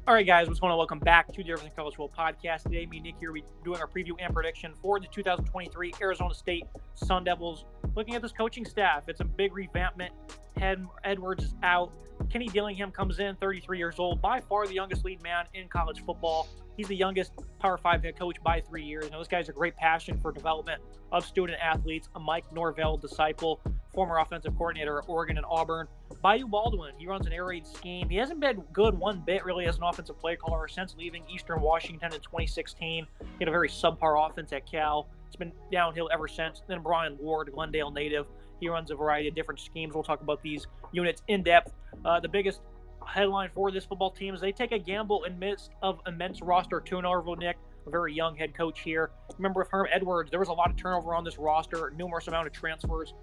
All right, guys, what's going on? Welcome back to the Everything College Football Podcast. Today, me and Nick here, we're doing our preview and prediction for the 2023 Arizona State Sun Devils. Looking at this coaching staff, it's a big revampment. Edwards is out. Kenny Dillingham comes in, 33 years old, by far the youngest lead man in college football. He's the youngest Power 5 head coach by 3 years. Now, this guy's a great passion for development of student athletes, a Mike Norvell disciple, former offensive coordinator at Oregon and Auburn. Bayou Baldwin, he runs an air raid scheme. He hasn't been good one bit, really, as an offensive play caller since leaving Eastern Washington in 2016. He had a very subpar offense at Cal. It's been downhill ever since. Then Brian Ward, Glendale native. He runs a variety of different schemes. We'll talk about these units in depth. The biggest headline for this football team is they take a gamble in midst of immense roster turnover. Nick, a very young head coach here. Remember, with Herm Edwards, there was a lot of turnover on this roster, numerous amount of transfers.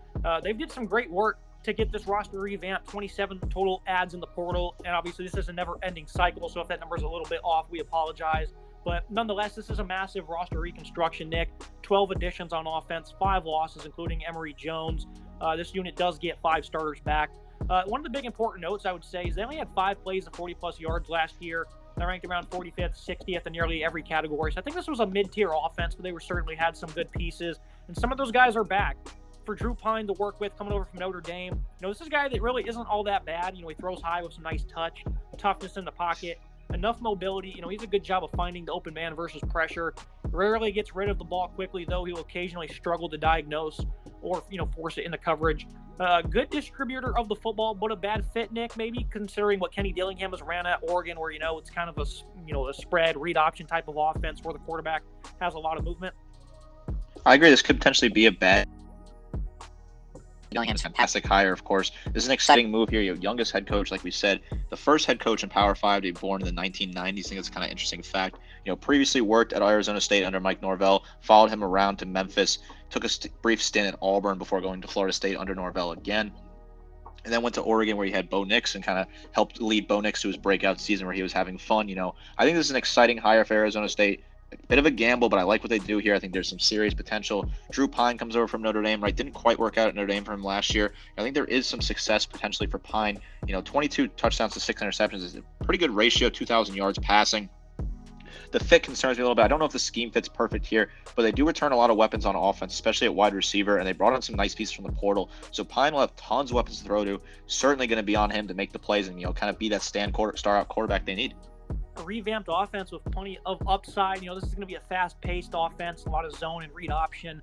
They did some great work to get this roster revamped, 27 total adds in the portal, and obviously this is a never-ending cycle, so if that number is a little bit off, we apologize. But nonetheless, this is a massive roster reconstruction, Nick. 12 additions on offense, 5 losses, including Emory Jones. This unit does get 5 starters back. One of the big important notes, I would say, is they only had 5 plays of 40-plus yards last year. They ranked around 45th, 60th in nearly every category. So I think this was a mid-tier offense, but they certainly had some good pieces. And some of those guys are back. For Drew Pine to work with, coming over from Notre Dame, this is a guy that really isn't all that bad. He throws high with some nice touch, toughness in the pocket, enough mobility. He's a good job of finding the open man versus pressure. Rarely gets rid of the ball quickly, though. He will occasionally struggle to diagnose or, force it into coverage. Good distributor of the football, but a bad fit, Nick, maybe, considering what Kenny Dillingham has ran at Oregon, where, it's kind of a spread, read option type of offense where the quarterback has a lot of movement. I agree. This could potentially be a bad. Dillingham's fantastic hire, of course. This is an exciting move here. Youngest head coach, like we said, the first head coach in Power 5 to be born in the 1990s. I think it's kind of interesting fact. Previously worked at Arizona State under Mike Norvell, followed him around to Memphis, took a brief stint at Auburn before going to Florida State under Norvell again, and then went to Oregon where he had Bo Nix and kind of helped lead Bo Nix to his breakout season where he was having fun. I think this is an exciting hire for Arizona State. A bit of a gamble, but I like what they do here. I think there's some serious potential. Drew Pine comes over from Notre Dame, right? Didn't quite work out at Notre Dame for him last year. I think there is some success potentially for Pine. 22 touchdowns to 6 interceptions is a pretty good ratio, 2,000 yards passing. The fit concerns me a little bit. I don't know if the scheme fits perfect here, but they do return a lot of weapons on offense, especially at wide receiver, and they brought in some nice pieces from the portal. So Pine will have tons of weapons to throw to. Certainly going to be on him to make the plays and, kind of be that star-out quarterback they need. A revamped offense with plenty of upside. This is going to be a fast-paced offense, a lot of zone and read option,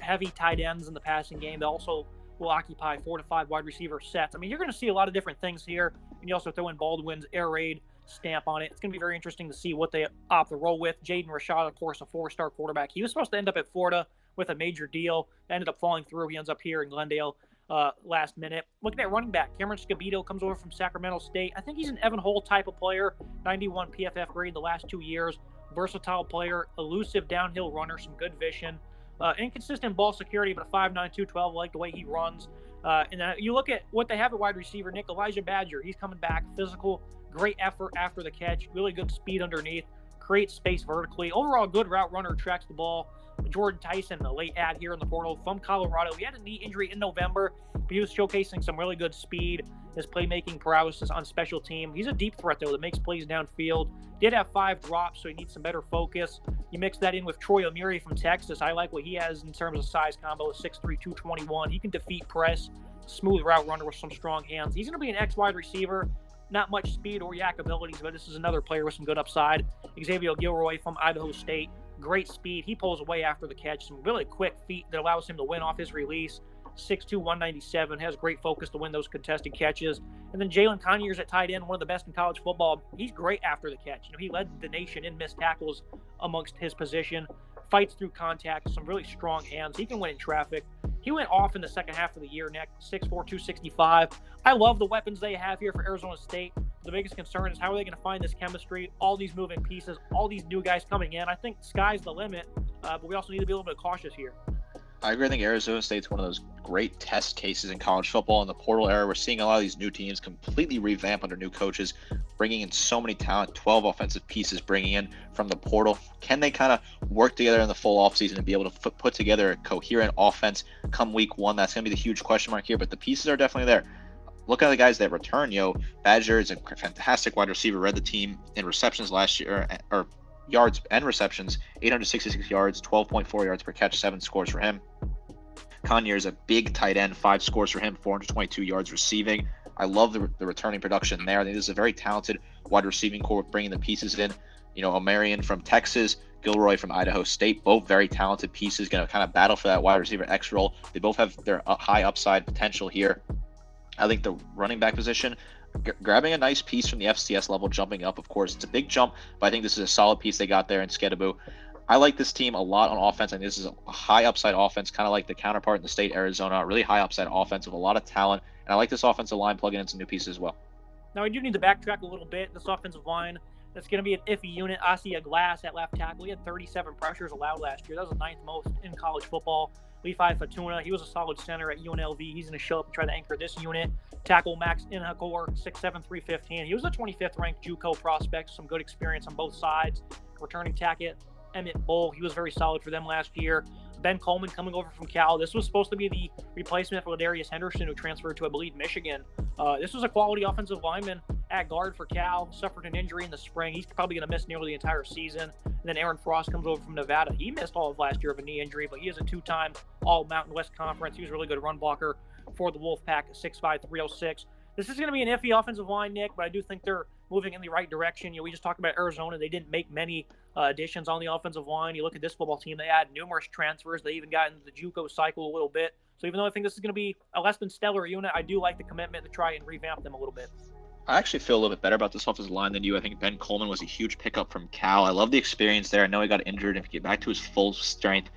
heavy tight ends in the passing game. They also will occupy 4 to 5 wide receiver sets. You're going to see a lot of different things here, and you also throw in Baldwin's air raid stamp on it. It's going to be very interesting to see what they opt to roll with. Jaden Rashad, of course, a 4-star quarterback. He was supposed to end up at Florida with a major deal. Ended up falling through. He ends up here in Glendale last minute. Looking at running back, Cameron Scabito comes over from Sacramento State. I think he's an Evan Hull type of player, 91 PFF grade the last 2 years. Versatile player, elusive downhill runner, some good vision. Inconsistent ball security, but a 5'9", 212. I like the way he runs. And you look at what they have at wide receiver, Nick, Elijah Badger. He's coming back, physical, great effort after the catch, really good speed underneath, creates space vertically. Overall, good route runner, tracks the ball. Jordan Tyson, a late ad here in the portal from Colorado. He had a knee injury in November, but he was showcasing some really good speed, his playmaking paralysis on special team. He's a deep threat, though, that makes plays downfield. Did have 5 drops, so he needs some better focus. You mix that in with Troy O'Meary from Texas. I like what he has in terms of size combo, 6'3", 221. He can defeat press, smooth route runner with some strong hands. He's going to be an X-wide receiver. Not much speed or yak abilities, but this is another player with some good upside. Xavier Gilroy from Idaho State. Great speed. He pulls away after the catch. Some really quick feet that allows him to win off his release. 6'2", 197. Has great focus to win those contested catches. And then Jalen Conyers at tight end, one of the best in college football. He's great after the catch. He led the nation in missed tackles amongst his position. Fights through contact. Some really strong hands. He can win in traffic. He went off in the second half of the year, Nick, 6'4", 265. I love the weapons they have here for Arizona State. The biggest concern is how are they going to find this chemistry, all these moving pieces, all these new guys coming in. I think sky's the limit, but we also need to be a little bit cautious here. I agree. I think Arizona State's one of those great test cases in college football. In the portal era, we're seeing a lot of these new teams completely revamp under new coaches, bringing in so many talent, 12 offensive pieces bringing in from the portal. Can they kind of work together in the full offseason and be able to put together a coherent offense come week 1? That's going to be the huge question mark here, but the pieces are definitely there. look at the guys that return. Badger is a fantastic wide receiver, led the team in receptions last year, or yards and receptions, 866 yards, 12.4 yards per catch, 7 scores for him. Conyer is a big tight end, 5 scores for him, 422 yards receiving. I love the returning production there. I think this is a very talented wide receiving core with bringing the pieces in. Omarion from Texas, Gilroy from Idaho State, both very talented pieces, going to kind of battle for that wide receiver X role. They both have their high upside potential here. I think the running back position, grabbing a nice piece from the FCS level, jumping up, of course. It's a big jump, but I think this is a solid piece they got there in Skedaboo. I like this team a lot on offense. I think this is a high upside offense, kind of like the counterpart in the state, Arizona. Really high upside offense with a lot of talent. And I like this offensive line plugging in some new pieces as well. Now, we do need to backtrack a little bit. This offensive line, that's going to be an iffy unit. Asia Glass at left tackle. He had 37 pressures allowed last year. That was the 9th most in college football. Levi Fatuna, he was a solid center at UNLV. He's going to show up and try to anchor this unit. Tackle Max Inhakor, 6'7", 315. He was a 25th ranked JUCO prospect. Some good experience on both sides. Returning tackle Emmett Bull, he was very solid for them last year. Ben Coleman coming over from Cal. This was supposed to be the replacement for Ladarius Henderson, who transferred to, I believe, Michigan. This was a quality offensive lineman at guard for Cal. Suffered an injury in the spring. He's probably going to miss nearly the entire season. And then Aaron Frost comes over from Nevada. He missed all of last year of a knee injury, but he is a 2-time All-Mountain West Conference. He was a really good run blocker for the Wolfpack at 6'5", 306. This is going to be an iffy offensive line, Nick, but I do think they're moving in the right direction. We just talked about Arizona. They didn't make many additions on the offensive line. You look at this football team, they had numerous transfers. They even got into the JUCO cycle a little bit. So even though I think this is going to be a less than stellar unit, I do like the commitment to try and revamp them a little bit. I actually feel a little bit better about this offensive line than you. I think Ben Coleman was a huge pickup from Cal. I love the experience there. I know he got injured. If he get back to his full strength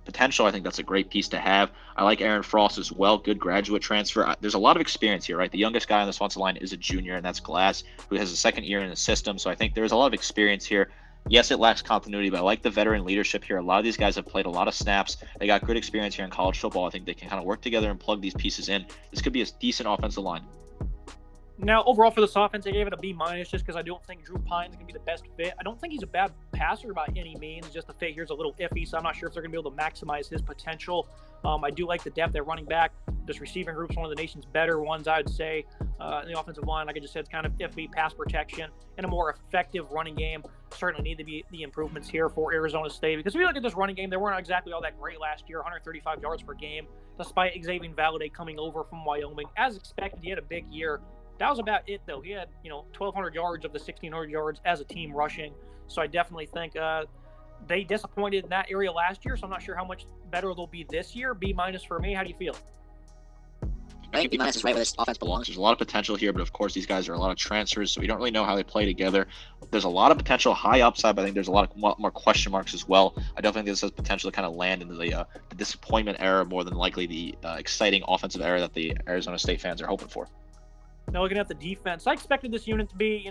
potential, I think that's a great piece to have. I like Aaron Frost as well. Good graduate transfer. There's a lot of experience here, right? The youngest guy on this offensive line is a junior, and that's Glass, who has a second year in the system. So I think there's a lot of experience here. Yes, it lacks continuity, but I like the veteran leadership here. A lot of these guys have played a lot of snaps. They got good experience here in college football. I think they can kind of work together and plug these pieces in. This could be a decent offensive line. Now, overall for this offense, I gave it a B- just because I don't think Drew Pine's going to be the best fit. I don't think he's a bad passer by any means. Just the fit here's a little iffy, so I'm not sure if they're going to be able to maximize his potential. I do like the depth at running back. This receiving group's one of the nation's better ones, I would say. In the offensive line, like I just said, it's kind of iffy. Pass protection and a more effective running game certainly need to be the improvements here for Arizona State. Because if you look at this running game, they weren't exactly all that great last year, 135 yards per game, despite Xavier Valade coming over from Wyoming. As expected, he had a big year. That was about it, though. He had, 1,200 yards of the 1,600 yards as a team rushing. So I definitely think they disappointed in that area last year. So I'm not sure how much better they'll be this year. B- for me. How do you feel? I think B- is right where this offense belongs. There's a lot of potential here, but of course these guys are a lot of transfers, so we don't really know how they play together. There's a lot of potential, high upside, but I think there's a lot more question marks as well. I don't think this has potential to kind of land into the disappointment era more than likely the exciting offensive era that the Arizona State fans are hoping for. Now, looking at the defense, I expected this unit to be,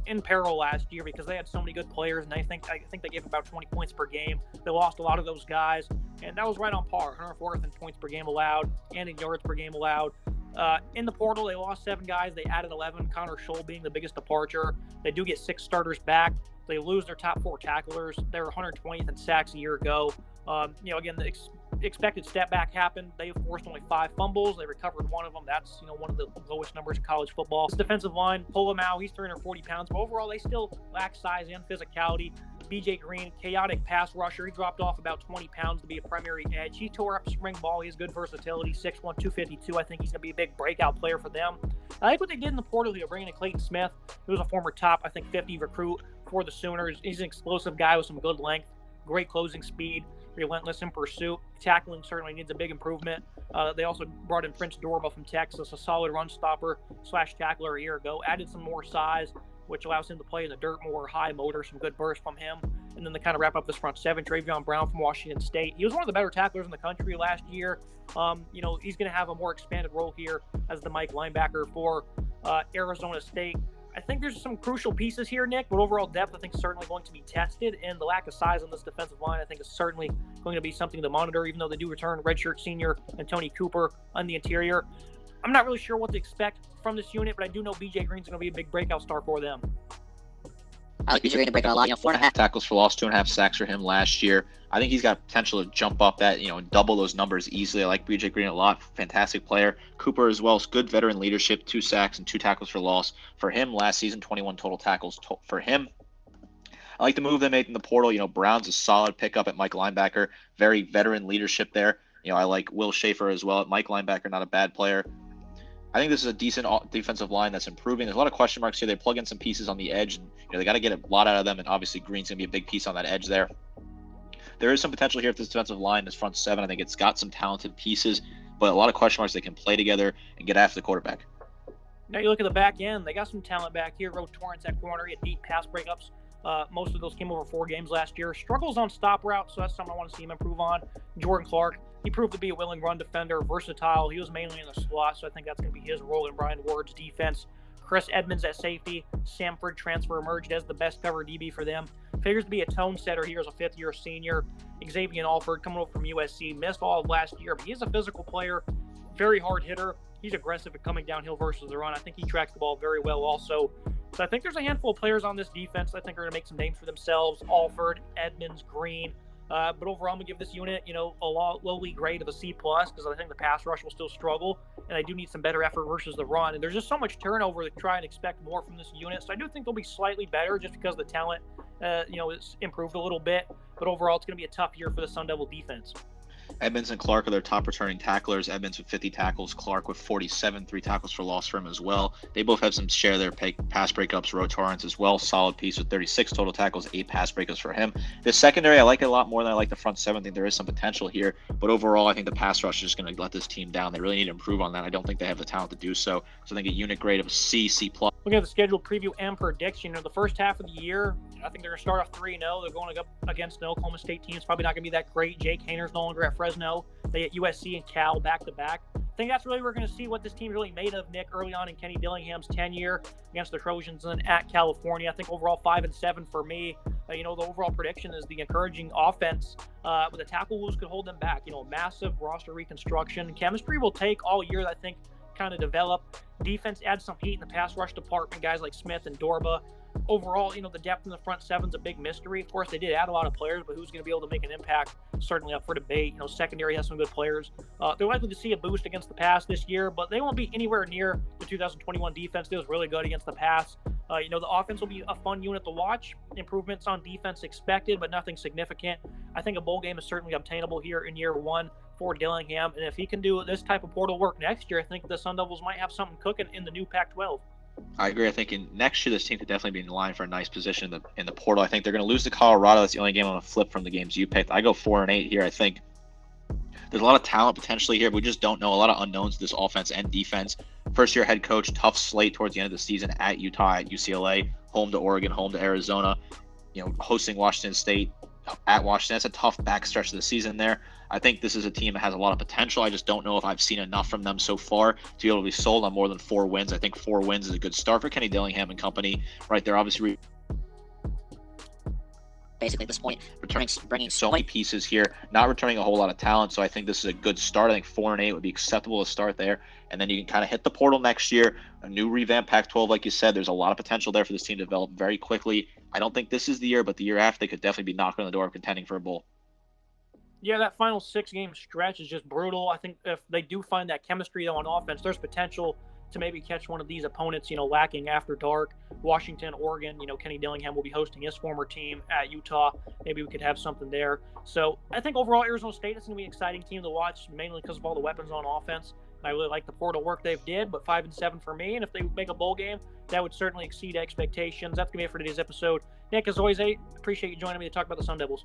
in peril last year because they had so many good players, and I think they gave about 20 points per game. They lost a lot of those guys, and that was right on par. 104th in points per game allowed and in yards per game allowed. In the portal, they lost 7 guys. They added 11, Connor Scholl being the biggest departure. They do get 6 starters back. They lose their top 4 tacklers. They were 120th in sacks a year ago. Again, the expected step back happened. They forced only 5 fumbles. They recovered 1 of them. That's one of the lowest numbers in college football. This defensive line, Polomau, he's 340 pounds, but overall they still lack size and physicality. BJ Green, chaotic pass rusher. He dropped off about 20 pounds to be a primary edge. He tore up spring ball. He has good versatility, 6'1", 252. I think he's going to be a big breakout player for them. I like what they did in the portal here, bringing in Clayton Smith, who was a former top, 50 recruit for the Sooners. He's an explosive guy with some good length, great closing speed, relentless in pursuit. Tackling certainly needs a big improvement. They also brought in Prince Dorba from Texas, a solid run stopper / tackler a year ago. Added some more size, which allows him to play in the dirt more, high motor, some good burst from him. And then to kind of wrap up this front 7, Travion Brown from Washington State. He was one of the better tacklers in the country last year. He's going to have a more expanded role here as the Mike linebacker for Arizona State. I think there's some crucial pieces here, Nick, but overall depth I think is certainly going to be tested, and the lack of size on this defensive line I think is certainly going to be something to monitor, even though they do return redshirt senior and Tony Cooper on the interior. I'm not really sure what to expect from this unit, but I do know BJ Green's going to be a big breakout star for them. I like BJ Green to break it a lot. 4.5 tackles for loss, 2.5 sacks for him last year. I think he's got potential to jump up that, double those numbers easily. I like BJ Green a lot. Fantastic player. Cooper as well. Good veteran leadership, 2 sacks and 2 tackles for loss for him last season. 21 total tackles for him. I like the move they made in the portal. Brown's a solid pickup at Mike linebacker. Very veteran leadership there. I like Will Schaefer as well at Mike linebacker. Not a bad player. I think this is a decent defensive line that's improving. There's a lot of question marks here. They plug in some pieces on the edge. And, they got to get a lot out of them. And obviously Green's going to be a big piece on that edge there. There is some potential here for this defensive line, this front seven. I think it's got some talented pieces, but a lot of question marks. They can play together and get after the quarterback. Now you look at the back end. They got some talent back here. Rode Torrance at corner. He had 8 pass breakups. Most of those came over 4 games last year. Struggles on stop route, so that's something I want to see him improve on. Jordan Clark, he proved to be a willing run defender, versatile. He was mainly in the slot, so I think that's going to be his role in Brian Ward's defense. Chris Edmonds at safety. Samford transfer emerged as the best cover DB for them. Figures to be a tone setter here as a 5th-year senior. Xavier Alford coming over from USC. Missed all of last year, but he's a physical player. Very hard hitter. He's aggressive at coming downhill versus the run. I think he tracks the ball very well also. So I think there's a handful of players on this defense I think are going to make some names for themselves. Alford, Edmonds, Green. But overall, I'm going to give this unit, a lowly grade of a C+, because I think the pass rush will still struggle, and I do need some better effort versus the run. And there's just so much turnover to try and expect more from this unit. So I do think they'll be slightly better just because the talent, is improved a little bit. But overall, it's going to be a tough year for the Sun Devil defense. Edmonds and Clark are their top returning tacklers. Edmonds with 50 tackles, Clark with 47, 3 tackles for loss for him as well. They both have some share their pass breakups. Rode Torrance as well, solid piece with 36 total tackles, 8 pass breakups for him. The secondary, I like it a lot more than I like the front 7. I think there is some potential here, but overall, I think the pass rush is just going to let this team down. They really need to improve on that. I don't think they have the talent to do so. So I think a unit grade of a C, C+. Looking at the schedule preview and prediction, the first half of the year, I think they're going to start off 3-0. They're going up against an Oklahoma State team. It's probably not going to be that great. Jake Hayner's no longer at Fresno. They get USC and Cal back-to-back. I think that's really where we're going to see what this team's really made of, Nick, early on in Kenny Dillingham's tenure against the Trojans and at California. I think overall 5-7 for me. The overall prediction is the encouraging offense with the tackle moves could hold them back. Massive roster reconstruction. Chemistry will take all year, I think, kind of develop. Defense adds some heat in the pass rush department, guys like Smith and Dorba. Overall, the depth in the front 7's a big mystery. Of course, they did add a lot of players, but who's going to be able to make an impact? Certainly up for debate. Secondary has some good players. They're likely to see a boost against the pass this year, but they won't be anywhere near the 2021 defense. It was really good against the pass. The offense will be a fun unit to watch. Improvements on defense expected, but nothing significant. I think a bowl game is certainly obtainable here in year 1 for Dillingham, and if he can do this type of portal work next year, I think the Sun Devils might have something cooking in the new Pac-12. I agree. I think next year this team could definitely be in line for a nice position in the portal. I think they're going to lose to Colorado. That's the only game I'm going to flip from the games you picked. I go 4-8 here. I think there's a lot of talent potentially here, but we just don't know. A lot of unknowns to this offense and defense. First-year head coach, tough slate towards the end of the season at Utah, at UCLA, home to Oregon, home to Arizona. Hosting Washington State at Washington. That's a tough backstretch of the season there. I think this is a team that has a lot of potential. I just don't know if I've seen enough from them so far to be able to be sold on more than 4 wins. I think 4 wins is a good start for Kenny Dillingham and company. Right, they're obviously basically at this point, bringing so many pieces here, not returning a whole lot of talent. So I think this is a good start. I think 4-8 would be acceptable to start there. And then you can kind of hit the portal next year, a new revamped Pac-12, like you said. There's a lot of potential there for this team to develop very quickly. I don't think this is the year, but the year after, they could definitely be knocking on the door of contending for a bowl. Yeah, that final 6-game stretch is just brutal. I think if they do find that chemistry though on offense, there's potential to maybe catch one of these opponents, lacking after dark. Washington, Oregon, Kenny Dillingham will be hosting his former team at Utah. Maybe we could have something there. So I think overall Arizona State is going to be an exciting team to watch, mainly because of all the weapons on offense. I really like the portal work they've did, but 5-7 for me. And if they make a bowl game, that would certainly exceed expectations. That's going to be it for today's episode. Nick, as always, I appreciate you joining me to talk about the Sun Devils.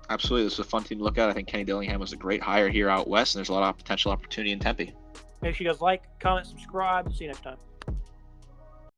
Absolutely. This is a fun team to look at. I think Kenny Dillingham was a great hire here out west, and there's a lot of potential opportunity in Tempe. Make sure you guys like, comment, subscribe. See you next time.